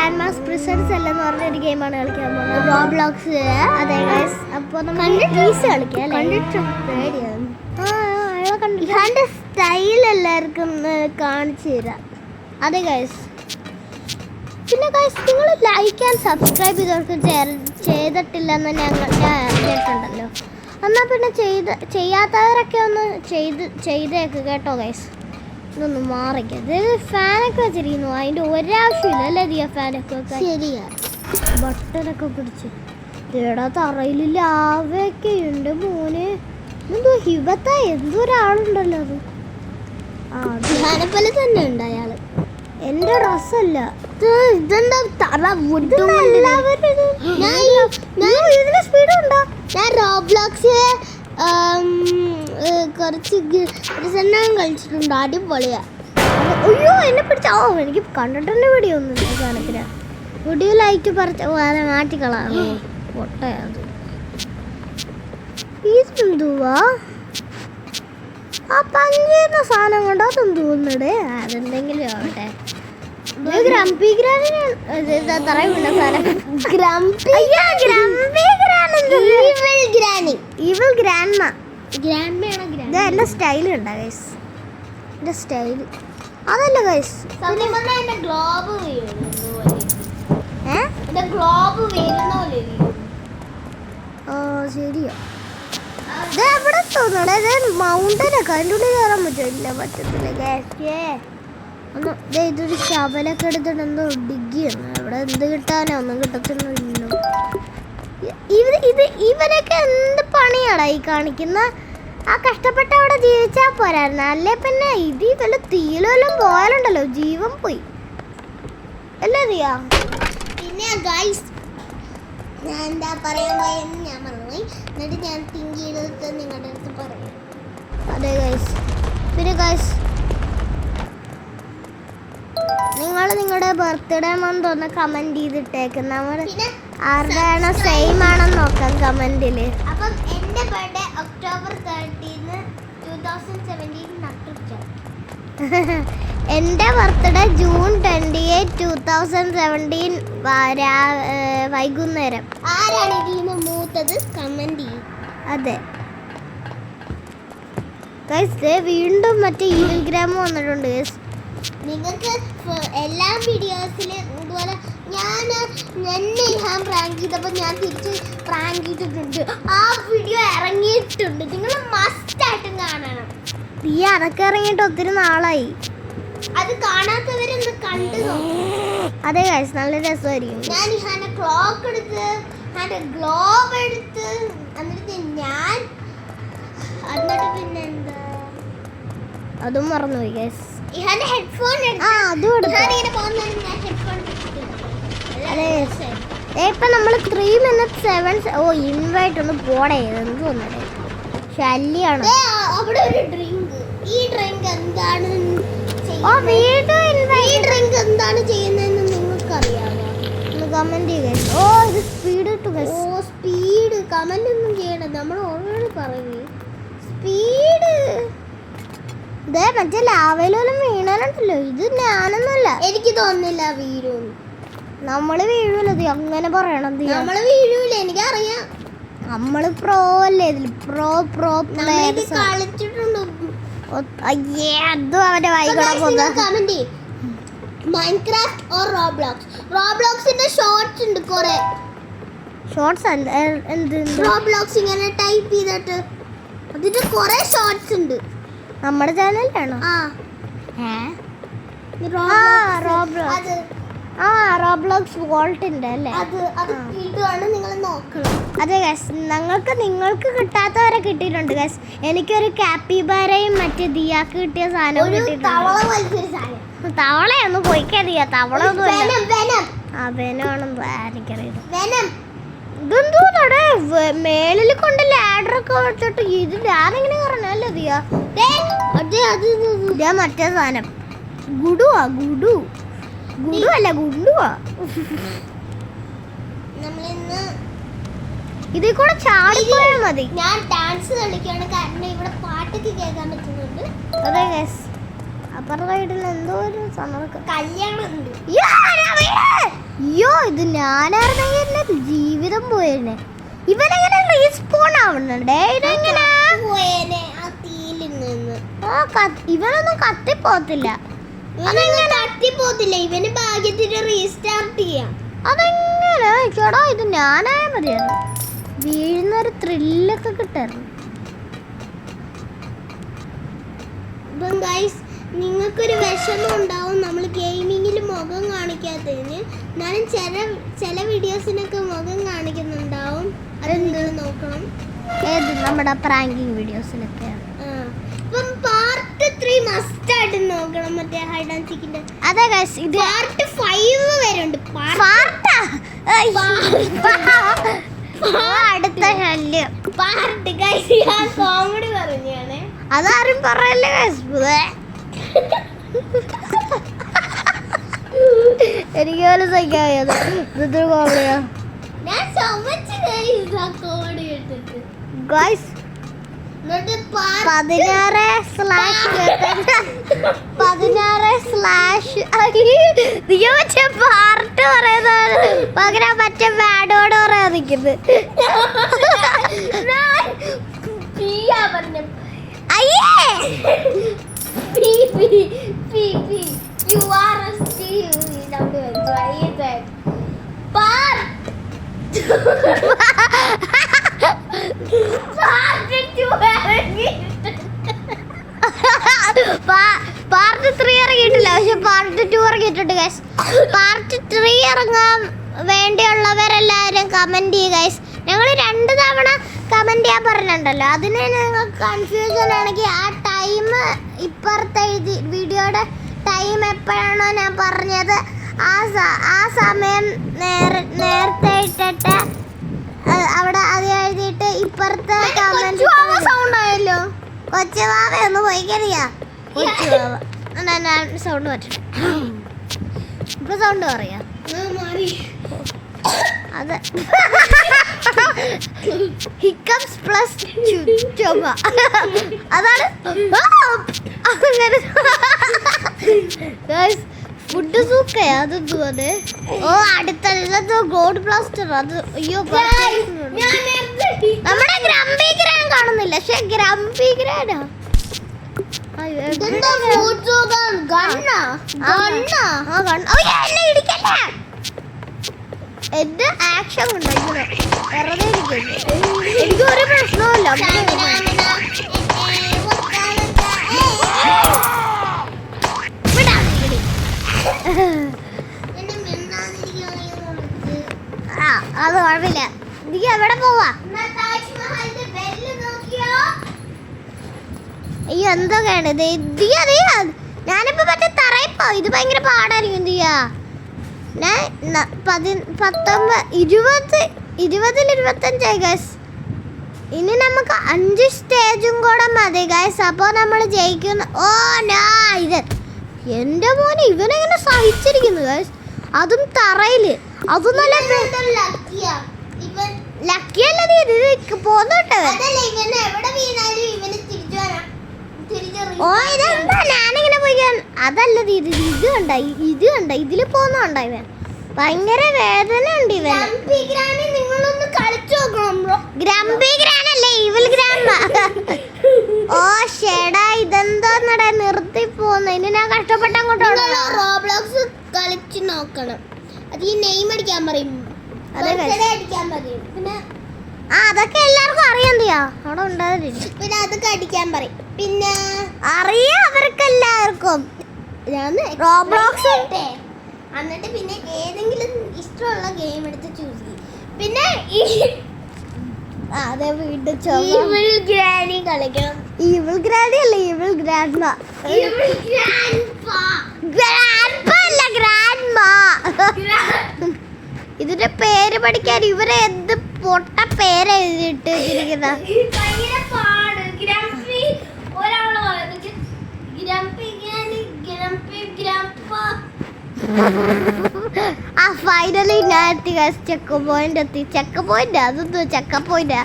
Grand mass prisons എന്ന് പറഞ്ഞൊരു ഗെയിമാണ് കളിക്കാൻ പോകുന്നത്. റോബ്ലോക്സ്. അതെ ഗൈസ്. അപ്പോൾ നമ്മൾ ഈസി കളിക്കാം. കണ്ടിട്ട് സ്റ്റൈൽ എല്ലാവർക്കും കാണിച്ചു തരാം. അതെ ഗൈസ്. പിന്നെ ഗൈസ് നിങ്ങൾ ലൈക്ക് ആൻഡ് സബ്സ്ക്രൈബ് ചെയ്തവർക്ക് ചെയ്തിട്ടില്ലെന്ന് ഞാൻ കേട്ടിട്ടുണ്ടല്ലോ. എന്നാൽ പിന്നെ ചെയ്യാത്തവരൊക്കെ ഒന്ന് ചെയ്തേക്ക് കേട്ടോ ഗൈസ്. ഇതൊന്ന് മാറിക്കത്. ഫാനൊക്കെ വെച്ചിരിക്കുന്നു. അതിൻ്റെ ഒരാവശ്യമില്ല അല്ലേ ദിയ ഫാനൊക്കെ വെക്കാൻ. ശരിയാ. ബട്ടനൊക്കെ പിടിച്ച് ഇവിടെ തറയിൽ ലാവൊക്കെ ഉണ്ട് മോന്. എന്തോ ഹിബത്ത എന്തൊരാളുണ്ടല്ലോ അത്. ഫാനെ പോലെ തന്നെ ഉണ്ട് അയാള്. എൻ്റെ ഡ്രസ്സല്ല ഇതെന്താ തറ ഇതിന് സ്പീഡുണ്ടോ? ഞാൻ റോബ്ലോക്സ് കുറച്ച് കളിച്ചിട്ടുണ്ട്. അടിപൊളിയാ. അയ്യോ എന്നെ പിടിച്ച. എനിക്ക് കണ്ടിട്ടുണ്ട് വീഡിയോ ഒന്നും സാധനത്തിന്. വീഡിയോ ലൈറ്റ് മാറ്റിക്കളാണോ പൊട്ടയത്. ഇതെന്തുവാ ആ പഞ്ചെയ്യുന്ന സാധനം കൊണ്ടോ അതൊന്നും തോന്നുന്നുണ്ട്. അതെന്തെങ്കിലും ആവട്ടെ. ഗ്രംപി എന്റെ സ്റ്റൈൽ ഉണ്ടോ ഗൈസ്? എന്റെ സ്റ്റൈൽ അതല്ല ഗൈസ്. ശരിയാ. എവിടെ തോന്നണേ മൗണ്ടനൊക്കെ അതിൻ്റെ ഉള്ളിൽ കയറാൻ പറ്റില്ല. പറ്റത്തില്ല ഗൈസ്. ഇതൊരു ശബലൊക്കെ എടുത്തിട്ട് എന്തോ ഡിഗ്ഗിയാണ്. ഇവിടെ എന്ത് കിട്ടാനോ ഒന്നും കിട്ടത്തില്ലല്ലോ. ഇവരൊക്കെ എന്ത് പണിയാടാ ഈ കാണിക്കുന്ന? ആ കഷ്ടപ്പെട്ട് അവിടെ ജീവിച്ചാൽ പോരായിരുന്നു. അല്ലേ പിന്നെ ഇത് വല്ല തീയിലെല്ലാം പോയാലുണ്ടല്ലോ ജീവൻ പോയി അല്ലേ ദിയ? പിന്നെ ഗൈസ് ഞാൻ എന്താ പറയാൻ പോയെന്ന് ഞാൻ മറന്നുപോയി. എന്നിട്ട് ഞാൻ തിങ്ക് ചെയ്തിട്ട് നിങ്ങളുടെ അടുത്ത് പറയും. അതെ ഗൈസ്. പിന്നെ ഗൈസ് നിങ്ങൾ നിങ്ങളുടെ ബർത്ത്ഡേ മന്ത് ഒന്ന് കമന്റ് ചെയ്തിട്ടേക്ക്. നമ്മൾ ആരുടെയാണോ സെയിം ആണെന്ന് നോക്കാം കമന്റില്. അപ്പം എൻ്റെ ബർത്ത്ഡേ ഒക്ടോബർ 13, 2017 നട്ടുച്ച. എൻ്റെ ബർത്ത്ഡേ ജൂൺ 28, 2017 വൈകുന്നേരം. ആരാണ് ഇതിന് മൂത്തത് കമന്റ് ചെയ്യും. അതെ ഗൈസ്. വീണ്ടും മറ്റേ ഈവിൽ ഗ്രാമം വന്നിട്ടുണ്ട് ഗൈസ്. നിങ്ങൾക്ക് എല്ലാ വീഡിയോസിലും ഇതുപോലെ എന്നെ ഞാൻ പ്രാങ്ക് ചെയ്തപ്പോൾ ഞാൻ തിരിച്ച് പ്രാങ്ക് ചെയ്തിട്ടുണ്ട്. ആ വീഡിയോ ഇറങ്ങിയിട്ടുണ്ട്. നിങ്ങൾ മസ്റ്റായിട്ടും കാണണം. ഈ അതൊക്കെ ഇറങ്ങിയിട്ട് ഒത്തിരി നാളായി. അത് കാണാത്തവരൊന്ന് കണ്ടു നോക്കും. അതെ ഗൈസ് നല്ല രസമായിരിക്കും. ഞാൻ ഇഹാന്റെ ക്ലോക്ക് എടുത്ത് ഗ്ലോബ് എടുത്ത് എന്നിട്ട് പിന്നെന്താ അതും മറന്നുപോയി ഗൈസ്. ഹെഡ്ഫോൺ ഇപ്പൊ നമ്മള് 3 minutes 7 ഇൻവൈറ്റ് ഒന്ന് പോടേ. എന്ത് തോന്നേ ശല്യാണ്. അവിടെ ഒരു ഡ്രിങ്ക്. ഈ ഡ്രിങ്ക് എന്താണ് ചെയ്യുന്നതെന്ന് നിങ്ങൾക്ക് അറിയാമോ? ഒന്ന് കമന്റ് ചെയ്യുക. ഇത് സ്പീഡ് ഇട്ടു. സ്പീഡ് കമന്റ് ഒന്നും ചെയ്യണം. നമ്മൾ ഓൾറെഡി പറയുന്നത് സ്പീഡ്. ഇതേ മറ്റേ ലാവയിലും വീണാലുണ്ടല്ലോ. ഇത് ഞാനൊന്നുമല്ല. എനിക്ക് തോന്നുന്നില്ല വീഴൂന്ന്. നമ്മള് വീഴൂലത് അങ്ങനെ പറയണം. നമ്മള് വീഴൂല. എനിക്കറിയാം. നമ്മള് പ്രോ അല്ലേ ഇതിൽ. പ്രോ കളിച്ചിട്ടുണ്ട്. അതും അവന്റെ വൈകി മൈൻക്രാഫ്റ്റ് ഓർ റോബ്ലോക്സ്. റോബ്ലോക്സിന്റെ ഷോർട്സ് ഉണ്ട് കുറെ. ഷോർട്സ് എന്ത്? റോബ്ലോക്സ് ഇങ്ങനെ ടൈപ്പ് ചെയ്തിട്ട് അതിന്റെ കുറെ ഷോർട്സ് ഉണ്ട്. നമ്മുടെ ചാനലിലാണോ? റോബ്ലോക്സ് വോൾട്ടിന്റെ അല്ലേ? നിങ്ങൾ നോക്കണം. അതെ ഗൈസ്. നിങ്ങൾക്ക് കിട്ടാത്തവരെ കിട്ടിയിട്ടുണ്ട് ഗൈസ്. എനിക്കൊരു കാപ്പിബാരയും മറ്റേ ദിയാക്ക് കിട്ടിയ സാധനം കിട്ടിയിട്ടുണ്ട്. തവളയൊന്നും പോയിക്കാ ദിയ. തവള ഒന്നും എനിക്കറിയാം. ഇതെന്തോടെ മേളിൽ കൊണ്ട് ലാഡറൊക്കെ വെച്ചിട്ട് ഇത് ഞാനിങ്ങനെ പറഞ്ഞല്ലേ ദിയ? മറ്റേ സാധനം ഗുഡുവാ. ഗുഡു അല്ല ഗുഡുവാ. ഇതിൽ കൂടെ ചാടിപ്പോയാൽ മതി. ഞാൻ ഡാൻസ് കളിക്കുകയാണ് കാരണം ഇവിടെ പാട്ടൊക്കെ കേൾക്കാൻ പറ്റുന്നുണ്ട്. അതെ അപ്പുറത്തെ സൈഡിൽ എന്തോ ഒരു കല്യാണം ഉണ്ട്. അയ്യോ ഇത് ഞാനായിരുന്നെങ്കിൽ എന്റെ ജീവിതം പോയേനെ. ഇവനെങ്ങനെ റീസ്പോൺ ആവുന്നുണ്ടേ? ഇതെങ്ങനെ ഇവനൊന്നും കത്തിപ്പോത്തില്ല. ഇവന് ഭാഗ്യത്തിന് റീസ്റ്റാർട്ട് ചെയ്യാം. അതെങ്ങനെ ചേടാ? ഇത് ഞാനായ മതിയായിരുന്നു. വീഴുന്നൊരു ത്രില്ലൊക്കെ കിട്ടായിരുന്നു. അപ്പം ഗൈസ് നിങ്ങൾക്കൊരു വിഷമം ഉണ്ടാവും നമ്മൾ ഗെയിമിങ്ങിൽ മുഖം കാണിക്കാത്തതിന്. എന്നാലും ചില വീഡിയോസിനൊക്കെ മുഖം കാണിക്കുന്നുണ്ടാവും. അതെന്ത് നോക്കണം? ഏത് നമ്മുടെ പ്രാങ്കിങ് വീഡിയോസിലൊക്കെയാണ്. ഇപ്പം പാർട്ട് 3 മസ്റ്റ് ആയിട്ട് നോക്കണം. മറ്റേ ഹൈഡ് ആൻഡ് സീക്കിന്റെ. അതെ ഗൈസ് ഇത് പാർട്ട് 5 വരെ ഉണ്ട്. അടുത്ത ശല്യം പാർട്ട് ഗൈസ്. ഞാൻ കോമഡി പറഞ്ഞാണ്. അതാരും പറയല്ലേ ഗൈസ്. എനിക്ക് പോലും സഹിക്കാതെ കോമഡിയാ. ഞാൻ ചുമച്ച് കോമഡി കേട്ടിട്ട് ഗൈസ്. 16/16 പാർട്ട് പറയുന്നത് പകരം മറ്റേ വാഡോട് പറയാൻ നിൽക്കുന്നത്. പാർട്ട് 3 ഇറങ്ങിയിട്ടില്ല, പക്ഷെ പാർട്ട് 2 ഇറങ്ങിയിട്ടുണ്ട് ഗൈസ്. പാർട്ട് 3 ഇറങ്ങാൻ വേണ്ടിയുള്ളവരെല്ലാവരും കമന്റ് ചെയ്യുക ഗൈസ്. ഞങ്ങൾ 2 തവണ കമന്റ് ചെയ്യാൻ പറഞ്ഞിട്ടുണ്ടല്ലോ. അതിന് നിങ്ങൾക്ക് കൺഫ്യൂഷൻ ആണെങ്കിൽ ആ ടൈം ഇപ്പുറത്ത് എഴുതി, വീഡിയോയുടെ ടൈം എപ്പോഴാണോ ഞാൻ പറഞ്ഞത് ആ സമയം നേരത്തെ ഇട്ടിട്ട് അവിടെ അത് എഴുതിയിട്ട് ഇപ്പുറത്തെ കമന്റ് സൗണ്ട് ആയല്ലോ. കൊച്ചുവാവ ഒന്ന് പോയിക്കരിയാ. സൗണ്ട് പറ്റും. ഇപ്പൊ സൗണ്ട് പറയാ. അത് ഹിക്കംസ് പ്ലസ് ചുമ. അതാണ് അങ്ങനെ. ഫുഡ് സൂക്കയാ അതെന്തുപോലെ. ഓ അടുത്തുള്ളത് ഗോഡ് ബ്ലാസ്റ്റർ. അത് അയ്യോ നമ്മുടെ ഗ്രംബി ഗ്രാൻ കാണുന്നില്ല, പക്ഷെ ഗ്രംബി ഗ്രാനാ. എന്റെ ആക്ഷൻ കൊണ്ട് വെറുതെ എനിക്ക് ഒരു പ്രശ്നവുമില്ല. അത് കുഴപ്പമില്ല. നീ എവിടെ പോവാ? അയ്യോ എന്തൊക്കെയാണ് ഇത്? ഞാനിപ്പോ മറ്റേ തറയിപ്പോ ഇത് ഭയങ്കര പാടായിരിക്കും. എന്ത് ചെയ്യാ? ഞാൻ 20-25 ഗൈസ്. ഇനി നമുക്ക് 5 സ്റ്റേജും കൂടെ മതി ഗൈസ്. അപ്പോൾ നമ്മൾ ജയിക്കുന്നു. ഓ ഇത് എൻ്റെ മോനെ ഇവനെങ്ങനെ സഹിച്ചിരിക്കുന്നു ഗൈസ്. അതും തറയില്. അതും നല്ല ലക്കിയല്ല. നീ ഇത് പോന്നോട്ടെ. ഓ ഇതെന്താ ഞാനിങ്ങനെ പോയിക്കാൻ? അതല്ല ഇത് കണ്ട ഇതില് പോന്നുണ്ട. ഇവൻ ഭയങ്കര വേദന ഉണ്ട്. ഇവൻ നിങ്ങളൊന്ന് കളിച്ചു നോക്കണം. ഗ്രംബി ഗ്രാൻ അല്ലേ, ഈവിൾ ഗ്രാൻ. ഓ ഷെടാ ഇതെന്തോന്നടാ നിർത്തി പോന്നു. ഇനി ഞാൻ കഷ്ടപ്പെട്ട അങ്ങോട്ടോ റോബ്ലോക്സ് കളിച്ചു നോക്കണം. അത് ഈ നെയിം അടിക്കാൻ പറയും, അടിക്കാൻ പറയും. പിന്നെ അതൊക്കെ എല്ലാവർക്കും അറിയാൻ ചെയ്യാ അവിടെ ഉണ്ടാവില്ല. പിന്നെ അതൊക്കെ അടിക്കാൻ പറയും. പിന്നെ അറിയാം അവർക്കെല്ലാവർക്കും. റോബ്ലോക്സ് എന്നിട്ട് പിന്നെ ഏതെങ്കിലും ഇഷ്ടമുള്ള ഗെയിം എടുത്ത് ചൂസ് ചെയ്യും. പിന്നെ അതെ വീണ്ടും ഈവിൾ ഗ്രാനി കളിക്കണം. ഈവിൾ ഗ്രാനി അല്ല, ഈവിൾ ഗ്രാൻഡ്മ. ഇതിന്റെ പേര് പഠിക്കാൻ ഇവരെ എന്ത് പൊട്ട പേര് എഴുതിയിട്ട് ഇരിക്കുന്ന. ആ ഫൈനലി ഞാൻ എത്തി ചെക്ക് പോയിന്റ് എത്തി. ചെക്ക് പോയിന്റ് അതൊന്നും ചെക്ക് പോയിന്റ്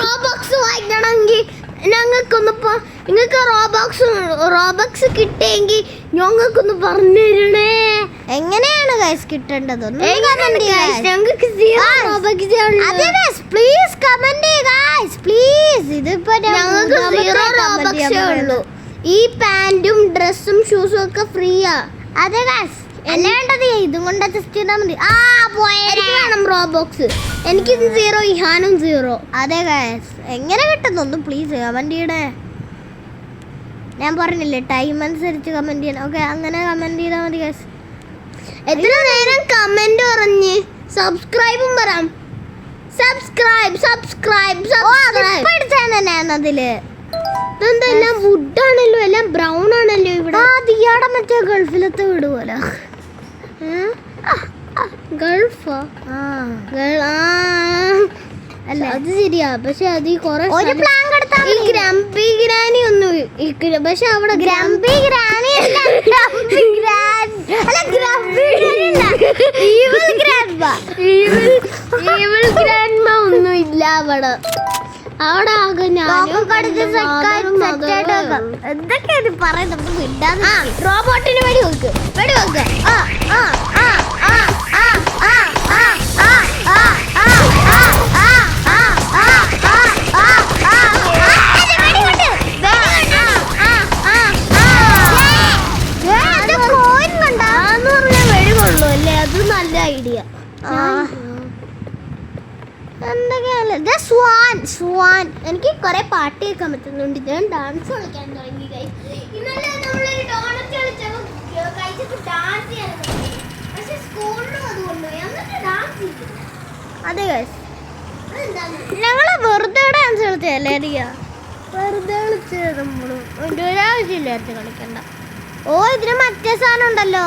റോബോക്സ് വാങ്ങിക്കണമെങ്കിൽ ഞങ്ങൾക്കൊന്നിപ്പോ നിങ്ങൾക്ക് റോബക്സ് കിട്ടിയെങ്കിൽ ഞങ്ങൾക്കൊന്ന് പറഞ്ഞു തരണേ. എങ്ങനെയാണ് ഗൈസ് കിട്ടേണ്ടത്? Please comment guys please. ഇതിപ്പോ ഞങ്ങൾക്ക് 0 റോബക്സേ ഉള്ളൂ. ഈ പാന്റും ഡ്രസ്സും ഷൂസും ഒക്കെ ഫ്രീയാ. അതെ ഗൈസ് വേണ്ടത് ഇതും കൊണ്ട് അഡ്ജസ്റ്റ് ചെയ്താൽ മതി. എനിക്ക് വേണം റോബോക്സ്. എനിക്ക് 0, ഇഹാനും 0. അതെ ഗൈസ് എങ്ങനെ കിട്ടുന്നു പ്ലീസ് കമന്റ് ചെയ്യണേ. ഞാൻ പറഞ്ഞില്ലേ ടൈം അനുസരിച്ച് കമന്റ് ചെയ്യണം. ഓക്കെ അങ്ങനെ കമന്റ് ചെയ്താൽ മതി ഗൈസ്. എത്ര നേരം കമന്റ് പറഞ്ഞ് സബ്സ്ക്രൈബും പറയാം. സബ്സ്ക്രൈബ് അതില് ഇതെന്തെല്ലാം വുഡാണല്ലോ, എല്ലാം ബ്രൗൺ ആണല്ലോ. ഇവിടെ ദിയാടെ മറ്റേ ഗൾഫിലത്തെ വീട് പോലെ. ഗൾഫോ? അല്ല അത് ശരിയാ. പക്ഷെ അത് കുറെ ഈ ഗ്രംപി ഗ്രാനി ഒന്നും പക്ഷെ അവിടെ ഗ്രംപി ഗ്രാനി ഒന്നും ഇല്ല അവിടെ. അവിടെ ആകെ എന്തൊക്കെയാണ് പറയുന്നത്? റോബോട്ടിന് വെടി വെക്ക്. അത് നല്ല ഐഡിയ. സ്വാൻ എനിക്ക് കുറെ പാട്ട് കേൾക്കാൻ പറ്റുന്നുണ്ട്. ഞാൻ ഡാൻസ് കളിക്കാൻ തുടങ്ങി. അതെ ഞങ്ങള് വെറുതെ ഡാൻസ് കളിച്ചല്ലേ അറിയ. വെറുതെ കളിച്ച് നമ്മളും ഒരാവശ്യമില്ലായിരുന്നു കളിക്കണ്ട. ഇതിന് മറ്റേ സാധനം ഉണ്ടല്ലോ.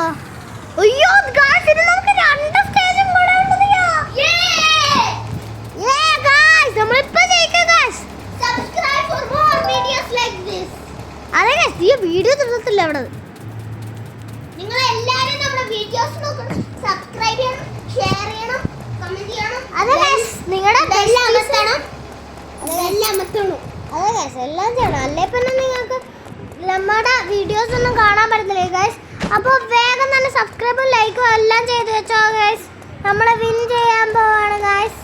അയ്യോ നമുക്ക് 2 സ്റ്റേജും കൂടെ ഉണ്ട്. അതെ ഈ വീഡിയോ തീർന്നിട്ടില്ല അവിടെ. നിങ്ങൾ എല്ലാവരും നമ്മുടെ വീഡിയോസ് നോക്കണം, സബ്സ്ക്രൈബ് ചെയ്യണം, ഷെയർ ചെയ്യണം, കമന്റ് ചെയ്യണം. അതെ നിങ്ങളുടെ ബെൽ അമർത്തണം. അതെ ഗൈസ് എല്ലാം ചെയ്യണം. അല്ലേ പിന്നെ നിങ്ങൾക്ക് നമ്മുടെ വീഡിയോസ് ഒന്നും കാണാൻ പറ്റത്തില്ല ഗൈസ്. അപ്പോൾ വേഗം തന്നെ സബ്സ്ക്രൈബും ലൈക്കും എല്ലാം ചെയ്ത് വെച്ചോ ഗൈസ്. നമ്മൾ വിൻ ചെയ്യാൻ പോവാണ് ഗൈസ്.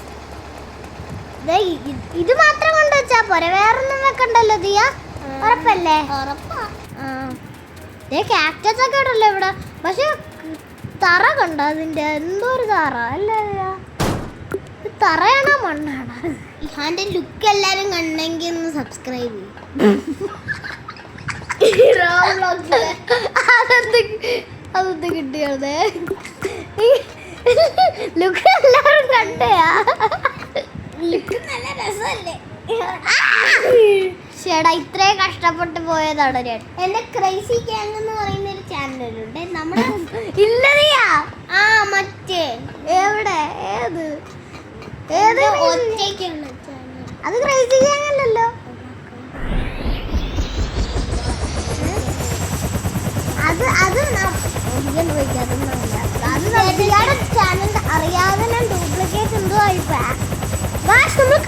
ഇത് മാത്രം കൊണ്ട് വെച്ചാ പോരെ, വേറൊന്നും വെക്കണ്ടല്ലോ ദിയ? ഉറപ്പല്ലേ? കാക്ടസ് ഒക്കെ ഉണ്ടല്ലോ ഇവിടെ. പക്ഷെ തറ കണ്ടോ അതിന്റെ? എന്തോ ഒരു തറ അല്ലേ? തറയാണോ മണ്ണാണോ? ഇഹാന്റെ ലുക്ക് എല്ലാരും കണ്ടെങ്കിൽ ഒന്ന് സബ്സ്ക്രൈബ് അതൊന്ന് കിട്ടിയത് ലുക്ക് എല്ലാരും കണ്ടയാ? ലുക്ക് നല്ല രസമല്ലേ? ചേട്ടാ ഇത്രയും കഷ്ടപ്പെട്ട് പോയതാണ് ഞാൻ. എന്റെ ക്രൈസി ഗ്യാങ് എന്ന് പറയുന്ന ഒരു ചാനലുണ്ട് നമ്മുടെ. ഇല്ലറിയാ മറ്റേ എവിടെ ഏത് ഒറ്റയ്ക്കുള്ള ചാനൽ? അത് ക്രൈസി ഗ്യാങ് അല്ലല്ലോ. അത് ചാനൽ അറിയാതെ ഞാൻ ഡ്യൂപ്ലിക്കേറ്റ് എന്തോ ആയിപ്പോ നമ്മൾ